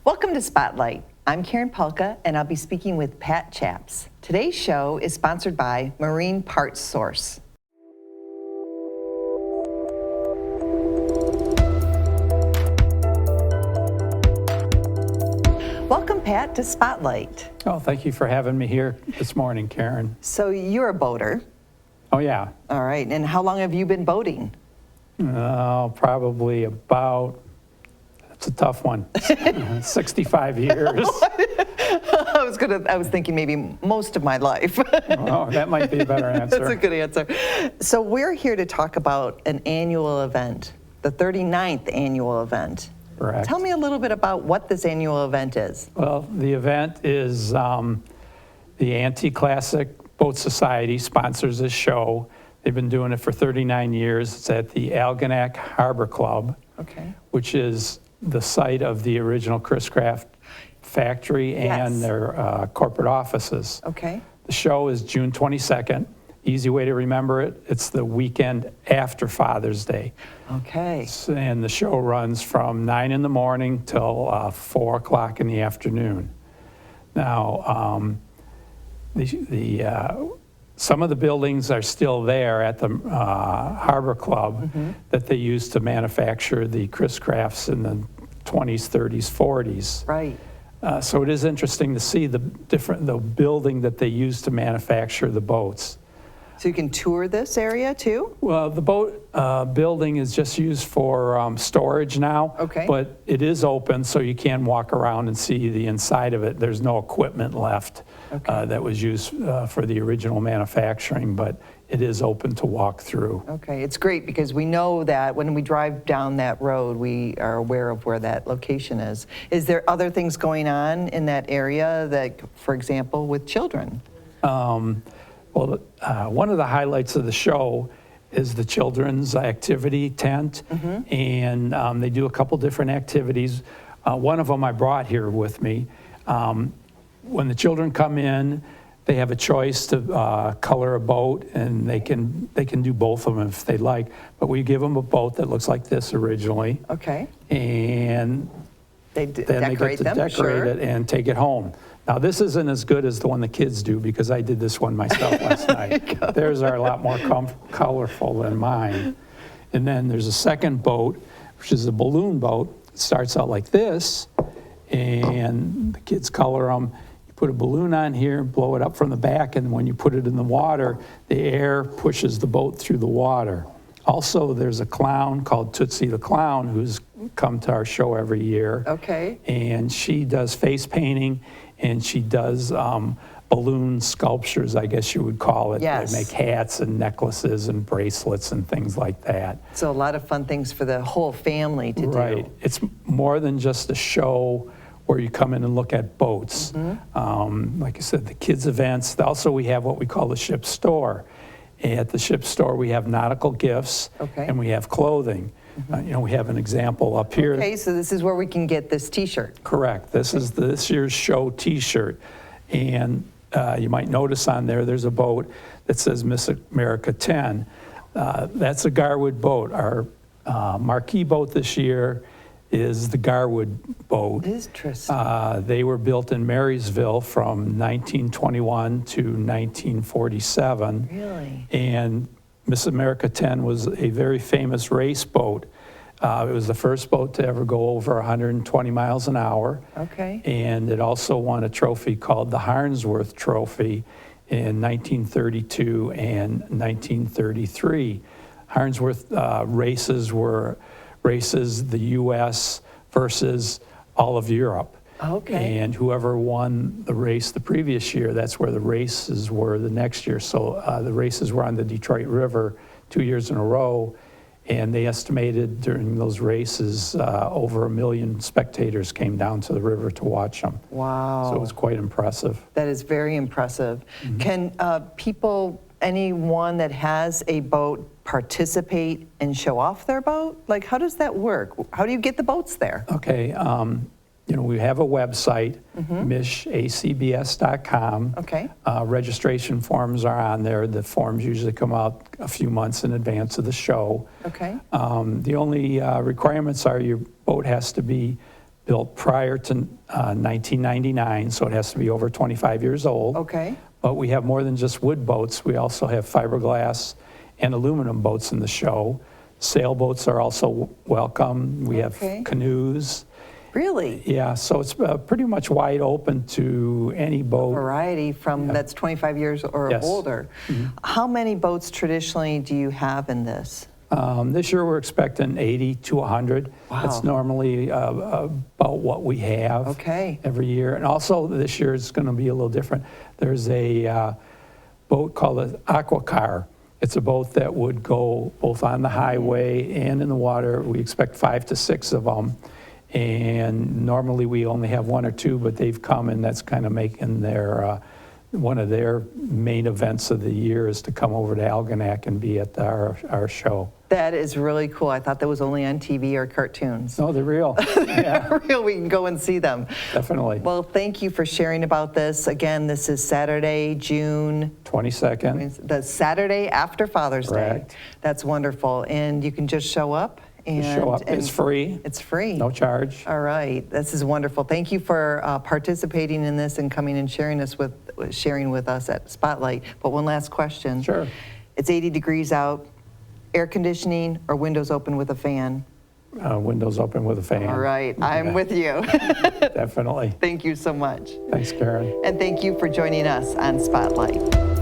Welcome to Spotlight. I'm Karen Polka, and I'll be speaking with Pat Chaps. Today's show is sponsored by Marine Parts Source. Welcome, Pat, to Spotlight. Oh, thank you for having me here this morning, Karen. So you're a boater. Oh, yeah. All right, and how long have you been boating? Probably about, it's a tough one, 65 years. I was thinking maybe most of my life. Oh, that might be a better answer. That's a good answer. So we're here to talk about an annual event, the 39th annual event. Correct. Tell me a little bit about what this annual event is. Well, the event is the Anti-Classic Boat Society sponsors this show. They've been doing it for 39 years. It's at the Algonac Harbor Club, which is the site of the original Chris Craft factory and their corporate offices. Okay. The show is June 22nd. Easy way to remember it, it's the weekend after Father's Day. Okay. And the show runs from 9 in the morning till 4 o'clock in the afternoon. Now, some of the buildings are still there at the Harbor Club that they used to manufacture the Chris Crafts in the 20s, 30s, 40s. Right. So it is interesting to see the building that they used to manufacture the boats. So you can tour this area too? Well, the boat building is just used for storage now. Okay. But it is open, so you can walk around and see the inside of it. There's no equipment left that was used for the original manufacturing, but it is open to walk through. Okay, it's great because we know that when we drive down that road, we are aware of where that location is. Is there other things going on in that area that, for example, with children? Well, one of the highlights of the show is the children's activity tent, and they do a couple different activities. One of them I brought here with me. When the children come in, they have a choice to color a boat, and they can do both of them if they like. But we give them a boat that looks like this originally. Okay. And then they get to decorate it and take it home. Now, this isn't as good as the one the kids do because I did this one myself last night. Theirs are a lot more colorful than mine. And then there's a second boat, which is a balloon boat. It starts out like this, and the kids color them. You put a balloon on here, blow it up from the back, and when you put it in the water, the air pushes the boat through the water. Also, there's a clown called Tootsie the Clown who's come to our show every year. Okay. And she does face painting, and she does balloon sculptures, I guess you would call it. Yes. They make hats and necklaces and bracelets and things like that. So a lot of fun things for the whole family to do. Right. It's more than just a show where you come in and look at boats. Like I said, the kids' events. Also, we have what we call the ship store. At the ship store, we have nautical gifts, and we have clothing. We have an example up here. Okay, so this is where we can get this T-shirt. Correct. This is this year's show T-shirt. And you might notice on there, there's a boat that says Miss America 10. That's a Garwood boat. Our marquee boat this year is the Garwood boat. Interesting. They were built in Marysville from 1921 to 1947. Really? And Miss America 10 was a very famous race boat. It was the first boat to ever go over 120 miles an hour. Okay. And it also won a trophy called the Harnsworth Trophy in 1932 and 1933. Harnsworth races were races the U.S. versus all of Europe. Okay. And whoever won the race the previous year, that's where the races were the next year. So the races were on the Detroit River 2 years in a row, and they estimated during those races over 1 million spectators came down to the river to watch them. Wow. So it was quite impressive. That is very impressive. Can people, anyone that has a boat, participate and show off their boat? Like, how does that work? How do you get the boats there? Okay. We have a website, mishacbs.com. Okay. Registration forms are on there. The forms usually come out a few months in advance of the show. Okay. The only requirements are your boat has to be built prior to 1999, so it has to be over 25 years old. Okay. But we have more than just wood boats. We also have fiberglass and aluminum boats in the show. Sailboats are also welcome. We have Okay. canoes. Really? Yeah, so it's pretty much wide open to any boat. Variety from that's 25 years or Yes. older. How many boats traditionally do you have in this? This year we're expecting 80 to 100. Wow. That's normally about what we have Okay. every year. And also this year it's going to be a little different. There's a boat called an Aqua Car. It's a boat that would go both on the highway and in the water. We expect 5 to 6 of them. And normally we only have 1 or 2, but they've come, and that's kind of making their one of their main events of the year is to come over to Algonac and be at our show. That is really cool. I thought that was only on TV or cartoons. No, they're real. Yeah, Real, we can go and see them. definitely. Well, thank you for sharing about this. Again, this is Saturday, June, 22nd. the Saturday after Father's Day. Correct. That's wonderful. And you can just show up and Show up. It's free. It's free. No charge. All right, this is wonderful. Thank you for participating in this and coming and sharing with us at Spotlight. But one last question. Sure. It's 80 degrees out. Air conditioning or windows open with a fan? Windows open with a fan. All right, I'm with you. Definitely. Thank you so much. Thanks, Karen. And thank you for joining us on Spotlight.